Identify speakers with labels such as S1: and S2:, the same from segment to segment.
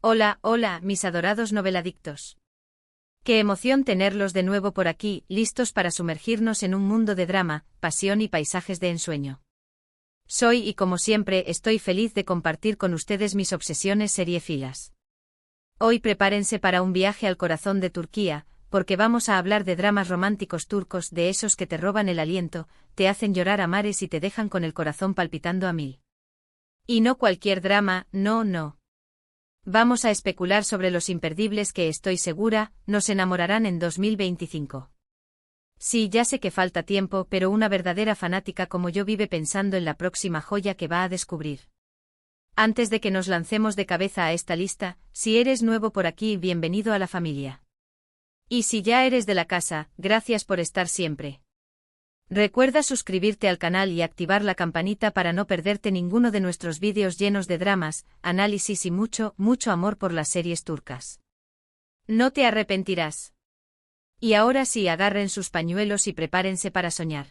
S1: Hola, hola, mis adorados noveladictos. Qué emoción tenerlos de nuevo por aquí, listos para sumergirnos en un mundo de drama, pasión y paisajes de ensueño. Soy y como siempre estoy feliz de compartir con ustedes mis obsesiones seriéfilas. Hoy prepárense para un viaje al corazón de Turquía, porque vamos a hablar de dramas románticos turcos, de esos que te roban el aliento, te hacen llorar a mares y te dejan con el corazón palpitando a mil. Y no cualquier drama, no. Vamos a especular sobre los imperdibles que estoy segura, nos enamorarán en 2025. Sí, ya sé que falta tiempo, pero una verdadera fanática como yo vive pensando en la próxima joya que va a descubrir. Antes de que nos lancemos de cabeza a esta lista, si eres nuevo por aquí, bienvenido a la familia. Y si ya eres de la casa, gracias por estar siempre. Recuerda suscribirte al canal y activar la campanita para no perderte ninguno de nuestros vídeos llenos de dramas, análisis y mucho amor por las series turcas. No te arrepentirás. Y ahora sí, agarren sus pañuelos y prepárense para soñar.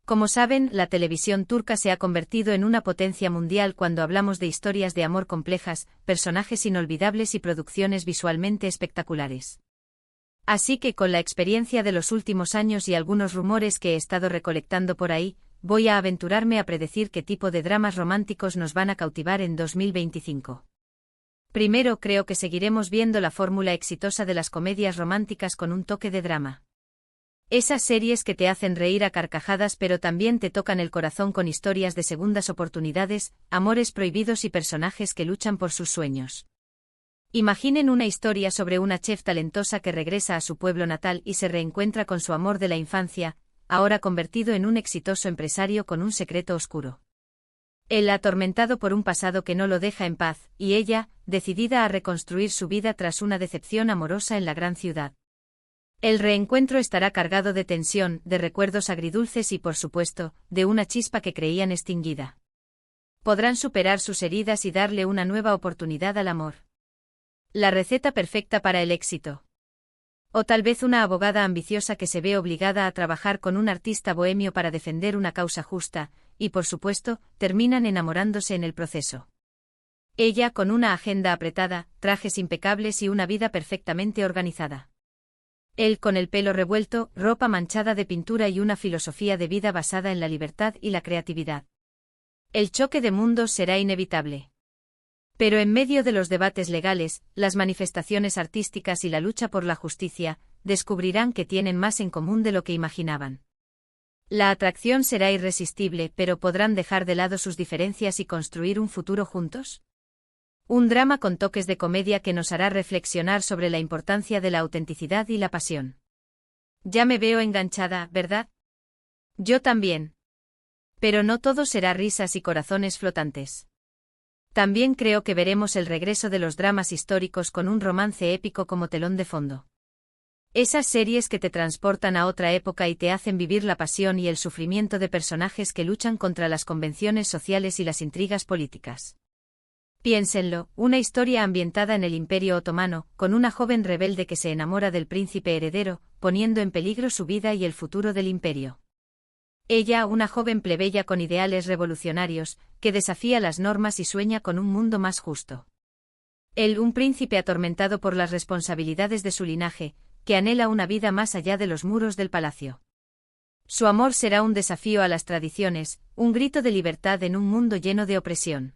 S1: Como saben, la televisión turca se ha convertido en una potencia mundial cuando hablamos de historias de amor complejas, personajes inolvidables y producciones visualmente espectaculares. Así que con la experiencia de los últimos años y algunos rumores que he estado recolectando por ahí, voy a aventurarme a predecir qué tipo de dramas románticos nos van a cautivar en 2025. Primero, creo que seguiremos viendo la fórmula exitosa de las comedias románticas con un toque de drama. Esas series que te hacen reír a carcajadas pero también te tocan el corazón con historias de segundas oportunidades, amores prohibidos y personajes que luchan por sus sueños. Imaginen una historia sobre una chef talentosa que regresa a su pueblo natal y se reencuentra con su amor de la infancia, ahora convertido en un exitoso empresario con un secreto oscuro. Él atormentado por un pasado que no lo deja en paz, y ella, decidida a reconstruir su vida tras una decepción amorosa en la gran ciudad. El reencuentro estará cargado de tensión, de recuerdos agridulces y, por supuesto, de una chispa que creían extinguida. Podrán superar sus heridas y darle una nueva oportunidad al amor. La receta perfecta para el éxito. O tal vez una abogada ambiciosa que se ve obligada a trabajar con un artista bohemio para defender una causa justa, y por supuesto, terminan enamorándose en el proceso. Ella con una agenda apretada, trajes impecables y una vida perfectamente organizada. Él con el pelo revuelto, ropa manchada de pintura y una filosofía de vida basada en la libertad y la creatividad. El choque de mundos será inevitable. Pero en medio de los debates legales, las manifestaciones artísticas y la lucha por la justicia, descubrirán que tienen más en común de lo que imaginaban. La atracción será irresistible, pero ¿podrán dejar de lado sus diferencias y construir un futuro juntos? Un drama con toques de comedia que nos hará reflexionar sobre la importancia de la autenticidad y la pasión. Ya me veo enganchada, ¿verdad? Yo también. Pero no todo será risas y corazones flotantes. También creo que veremos el regreso de los dramas históricos con un romance épico como telón de fondo. Esas series que te transportan a otra época y te hacen vivir la pasión y el sufrimiento de personajes que luchan contra las convenciones sociales y las intrigas políticas. Piénsenlo, una historia ambientada en el Imperio Otomano, con una joven rebelde que se enamora del príncipe heredero, poniendo en peligro su vida y el futuro del imperio. Ella, una joven plebeya con ideales revolucionarios, que desafía las normas y sueña con un mundo más justo. Él, un príncipe atormentado por las responsabilidades de su linaje, que anhela una vida más allá de los muros del palacio. Su amor será un desafío a las tradiciones, un grito de libertad en un mundo lleno de opresión.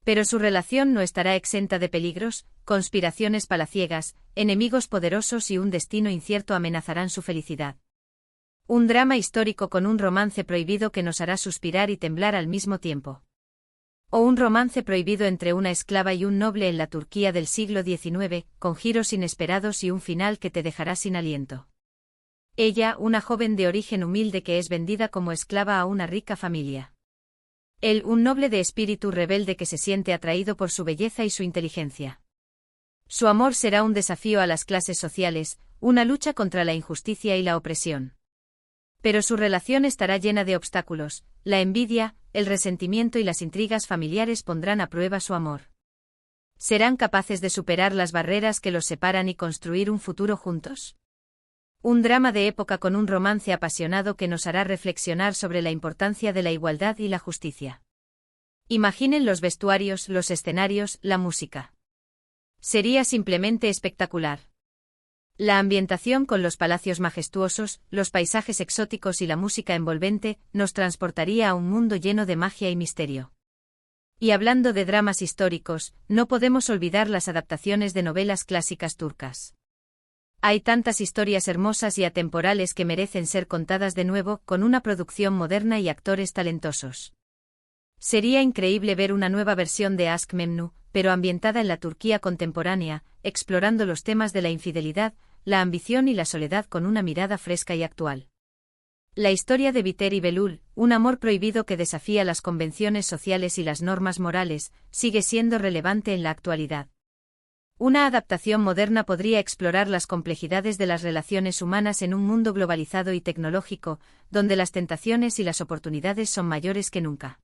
S1: Pero su relación no estará exenta de peligros, conspiraciones palaciegas, enemigos poderosos y un destino incierto amenazarán su felicidad. Un drama histórico con un romance prohibido que nos hará suspirar y temblar al mismo tiempo. O un romance prohibido entre una esclava y un noble en la Turquía del siglo XIX, con giros inesperados y un final que te dejará sin aliento. Ella, una joven de origen humilde que es vendida como esclava a una rica familia. Él, un noble de espíritu rebelde que se siente atraído por su belleza y su inteligencia. Su amor será un desafío a las clases sociales, una lucha contra la injusticia y la opresión. Pero su relación estará llena de obstáculos, la envidia, el resentimiento y las intrigas familiares pondrán a prueba su amor. ¿Serán capaces de superar las barreras que los separan y construir un futuro juntos? Un drama de época con un romance apasionado que nos hará reflexionar sobre la importancia de la igualdad y la justicia. Imaginen los vestuarios, los escenarios, la música. Sería simplemente espectacular. La ambientación con los palacios majestuosos, los paisajes exóticos y la música envolvente nos transportaría a un mundo lleno de magia y misterio. Y hablando de dramas históricos, no podemos olvidar las adaptaciones de novelas clásicas turcas. Hay tantas historias hermosas y atemporales que merecen ser contadas de nuevo, con una producción moderna y actores talentosos. Sería increíble ver una nueva versión de Aşk Memnu, pero ambientada en la Turquía contemporánea, explorando los temas de la infidelidad, la ambición y la soledad con una mirada fresca y actual. La historia de Biter y Belul, un amor prohibido que desafía las convenciones sociales y las normas morales, sigue siendo relevante en la actualidad. Una adaptación moderna podría explorar las complejidades de las relaciones humanas en un mundo globalizado y tecnológico, donde las tentaciones y las oportunidades son mayores que nunca.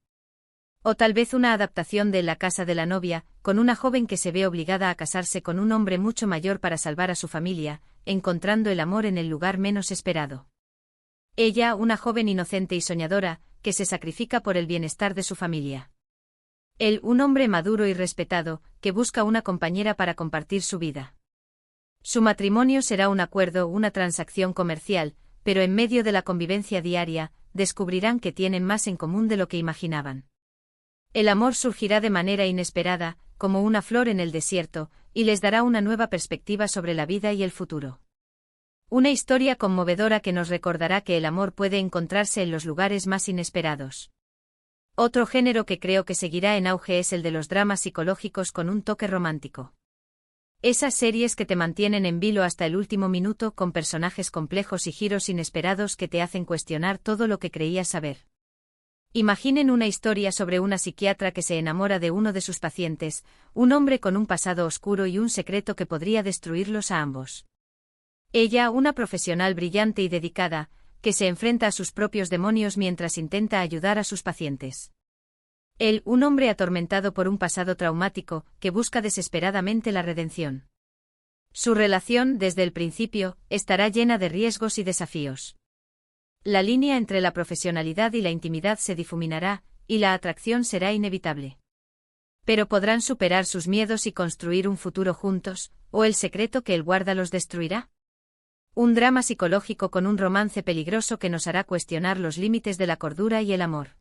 S1: O tal vez una adaptación de La casa de la novia, con una joven que se ve obligada a casarse con un hombre mucho mayor para salvar a su familia, encontrando el amor en el lugar menos esperado. Ella, una joven inocente y soñadora, que se sacrifica por el bienestar de su familia. Él, un hombre maduro y respetado, que busca una compañera para compartir su vida. Su matrimonio será un acuerdo, una transacción comercial, pero en medio de la convivencia diaria, descubrirán que tienen más en común de lo que imaginaban. El amor surgirá de manera inesperada, como una flor en el desierto, y les dará una nueva perspectiva sobre la vida y el futuro. Una historia conmovedora que nos recordará que el amor puede encontrarse en los lugares más inesperados. Otro género que creo que seguirá en auge es el de los dramas psicológicos con un toque romántico. Esas series que te mantienen en vilo hasta el último minuto con personajes complejos y giros inesperados que te hacen cuestionar todo lo que creías saber. Imaginen una historia sobre una psiquiatra que se enamora de uno de sus pacientes, un hombre con un pasado oscuro y un secreto que podría destruirlos a ambos. Ella, una profesional brillante y dedicada, que se enfrenta a sus propios demonios mientras intenta ayudar a sus pacientes. Él, un hombre atormentado por un pasado traumático, que busca desesperadamente la redención. Su relación, desde el principio, estará llena de riesgos y desafíos. La línea entre la profesionalidad y la intimidad se difuminará, y la atracción será inevitable. Pero podrán superar sus miedos y construir un futuro juntos, ¿o el secreto que él guarda los destruirá? Un drama psicológico con un romance peligroso que nos hará cuestionar los límites de la cordura y el amor.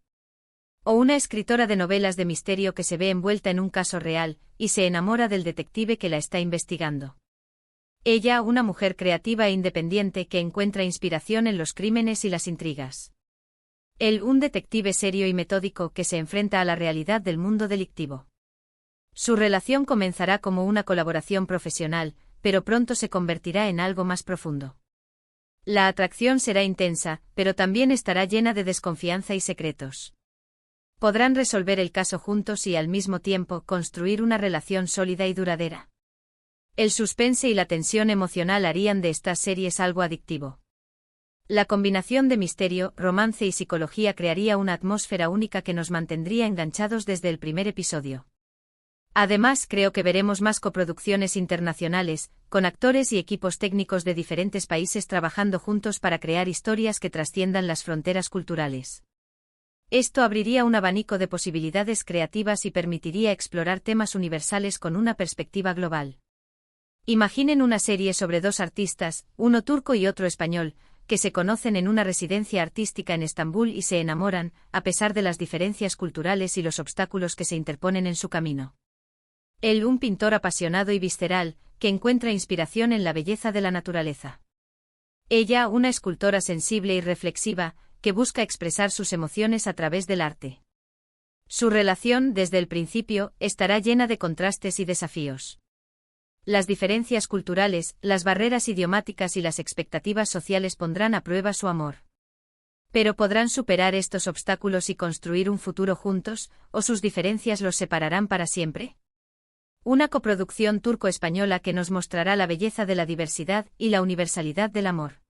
S1: O una escritora de novelas de misterio que se ve envuelta en un caso real, y se enamora del detective que la está investigando. Ella, una mujer creativa e independiente que encuentra inspiración en los crímenes y las intrigas. Él, un detective serio y metódico que se enfrenta a la realidad del mundo delictivo. Su relación comenzará como una colaboración profesional, pero pronto se convertirá en algo más profundo. La atracción será intensa, pero también estará llena de desconfianza y secretos. Podrán resolver el caso juntos y al mismo tiempo construir una relación sólida y duradera. El suspense y la tensión emocional harían de estas series algo adictivo. La combinación de misterio, romance y psicología crearía una atmósfera única que nos mantendría enganchados desde el primer episodio. Además, creo que veremos más coproducciones internacionales, con actores y equipos técnicos de diferentes países trabajando juntos para crear historias que trasciendan las fronteras culturales. Esto abriría un abanico de posibilidades creativas y permitiría explorar temas universales con una perspectiva global. Imaginen una serie sobre dos artistas, uno turco y otro español, que se conocen en una residencia artística en Estambul y se enamoran, a pesar de las diferencias culturales y los obstáculos que se interponen en su camino. Él, un pintor apasionado y visceral, que encuentra inspiración en la belleza de la naturaleza. Ella, una escultora sensible y reflexiva, que busca expresar sus emociones a través del arte. Su relación, desde el principio, estará llena de contrastes y desafíos. Las diferencias culturales, las barreras idiomáticas y las expectativas sociales pondrán a prueba su amor. Pero ¿podrán superar estos obstáculos y construir un futuro juntos, o sus diferencias los separarán para siempre? Una coproducción turco-española que nos mostrará la belleza de la diversidad y la universalidad del amor.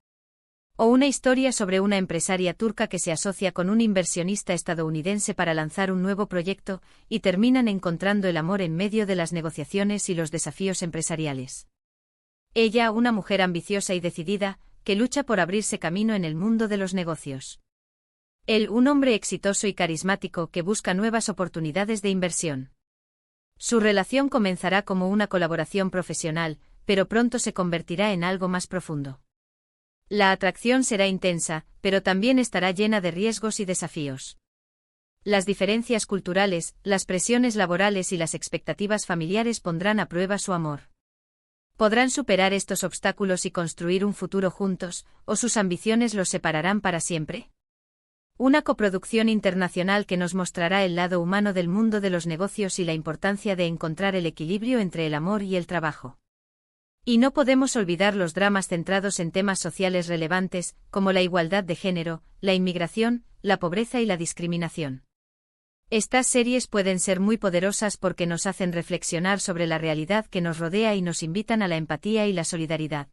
S1: O una historia sobre una empresaria turca que se asocia con un inversionista estadounidense para lanzar un nuevo proyecto, y terminan encontrando el amor en medio de las negociaciones y los desafíos empresariales. Ella, una mujer ambiciosa y decidida, que lucha por abrirse camino en el mundo de los negocios. Él, un hombre exitoso y carismático que busca nuevas oportunidades de inversión. Su relación comenzará como una colaboración profesional, pero pronto se convertirá en algo más profundo. La atracción será intensa, pero también estará llena de riesgos y desafíos. Las diferencias culturales, las presiones laborales y las expectativas familiares pondrán a prueba su amor. ¿Podrán superar estos obstáculos y construir un futuro juntos, o sus ambiciones los separarán para siempre? Una coproducción internacional que nos mostrará el lado humano del mundo de los negocios y la importancia de encontrar el equilibrio entre el amor y el trabajo. Y no podemos olvidar los dramas centrados en temas sociales relevantes, como la igualdad de género, la inmigración, la pobreza y la discriminación. Estas series pueden ser muy poderosas porque nos hacen reflexionar sobre la realidad que nos rodea y nos invitan a la empatía y la solidaridad.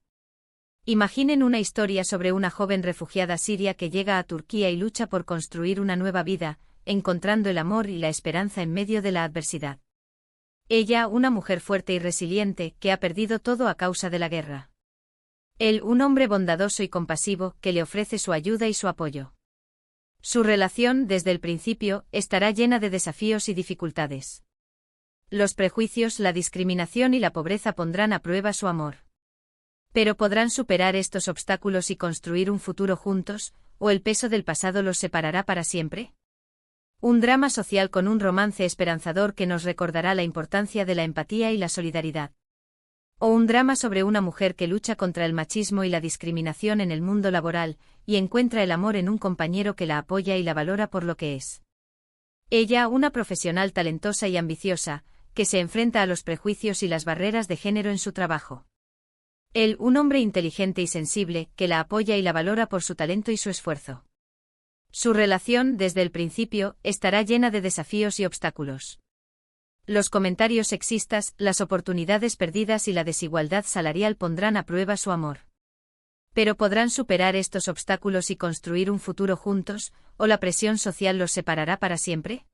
S1: Imaginen una historia sobre una joven refugiada siria que llega a Turquía y lucha por construir una nueva vida, encontrando el amor y la esperanza en medio de la adversidad. Ella, una mujer fuerte y resiliente, que ha perdido todo a causa de la guerra. Él, un hombre bondadoso y compasivo, que le ofrece su ayuda y su apoyo. Su relación, desde el principio, estará llena de desafíos y dificultades. Los prejuicios, la discriminación y la pobreza pondrán a prueba su amor. Pero ¿podrán superar estos obstáculos y construir un futuro juntos, o el peso del pasado los separará para siempre? Un drama social con un romance esperanzador que nos recordará la importancia de la empatía y la solidaridad. O un drama sobre una mujer que lucha contra el machismo y la discriminación en el mundo laboral, y encuentra el amor en un compañero que la apoya y la valora por lo que es. Ella, una profesional talentosa y ambiciosa, que se enfrenta a los prejuicios y las barreras de género en su trabajo. Él, un hombre inteligente y sensible, que la apoya y la valora por su talento y su esfuerzo. Su relación, desde el principio, estará llena de desafíos y obstáculos. Los comentarios sexistas, las oportunidades perdidas y la desigualdad salarial pondrán a prueba su amor. Pero ¿podrán superar estos obstáculos y construir un futuro juntos, o la presión social los separará para siempre?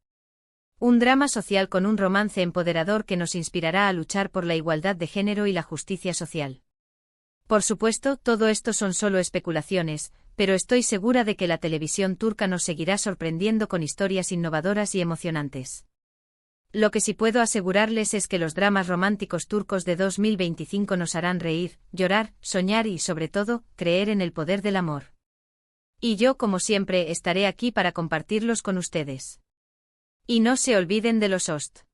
S1: Un drama social con un romance empoderador que nos inspirará a luchar por la igualdad de género y la justicia social. Por supuesto, todo esto son solo especulaciones, pero estoy segura de que la televisión turca nos seguirá sorprendiendo con historias innovadoras y emocionantes. Lo que sí puedo asegurarles es que los dramas románticos turcos de 2025 nos harán reír, llorar, soñar y, sobre todo, creer en el poder del amor. Y yo, como siempre, estaré aquí para compartirlos con ustedes. Y no se olviden de los hosts.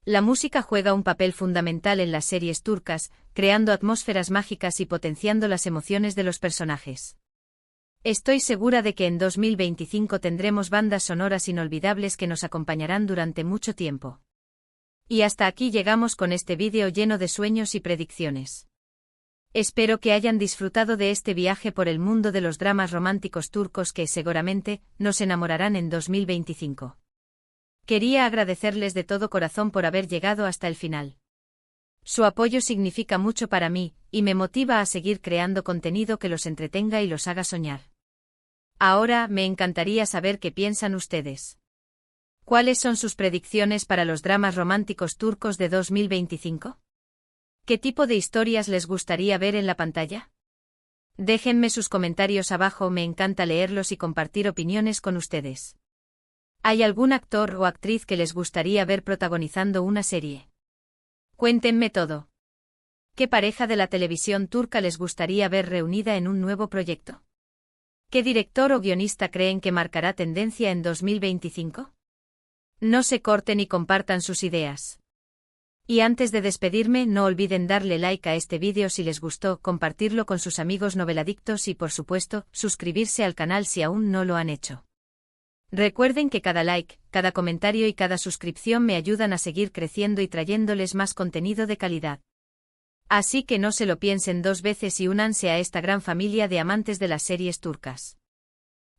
S1: La música juega un papel fundamental en las series turcas, creando atmósferas mágicas y potenciando las emociones de los personajes. Estoy segura de que en 2025 tendremos bandas sonoras inolvidables que nos acompañarán durante mucho tiempo. Y hasta aquí llegamos con este vídeo lleno de sueños y predicciones. Espero que hayan disfrutado de este viaje por el mundo de los dramas románticos turcos que, seguramente, nos enamorarán en 2025. Quería agradecerles de todo corazón por haber llegado hasta el final. Su apoyo significa mucho para mí, y me motiva a seguir creando contenido que los entretenga y los haga soñar. Ahora, me encantaría saber qué piensan ustedes. ¿Cuáles son sus predicciones para los dramas románticos turcos de 2025? ¿Qué tipo de historias les gustaría ver en la pantalla? Déjenme sus comentarios abajo, me encanta leerlos y compartir opiniones con ustedes. ¿Hay algún actor o actriz que les gustaría ver protagonizando una serie? Cuéntenme todo. ¿Qué pareja de la televisión turca les gustaría ver reunida en un nuevo proyecto? ¿Qué director o guionista creen que marcará tendencia en 2025? No se corten y compartan sus ideas. Y antes de despedirme, no olviden darle like a este vídeo si les gustó, compartirlo con sus amigos noveladictos y, por supuesto, suscribirse al canal si aún no lo han hecho. Recuerden que cada like, cada comentario y cada suscripción me ayudan a seguir creciendo y trayéndoles más contenido de calidad. Así que no se lo piensen dos veces y únanse a esta gran familia de amantes de las series turcas.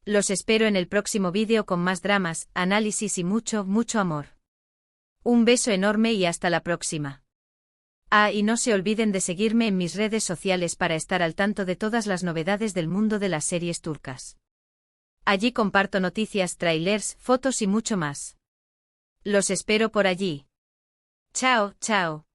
S1: Los espero en el próximo vídeo con más dramas, análisis y mucho, mucho amor. Un beso enorme y hasta la próxima. Y no se olviden de seguirme en mis redes sociales para estar al tanto de todas las novedades del mundo de las series turcas. Allí comparto noticias, trailers, fotos y mucho más. Los espero por allí. Chao, chao.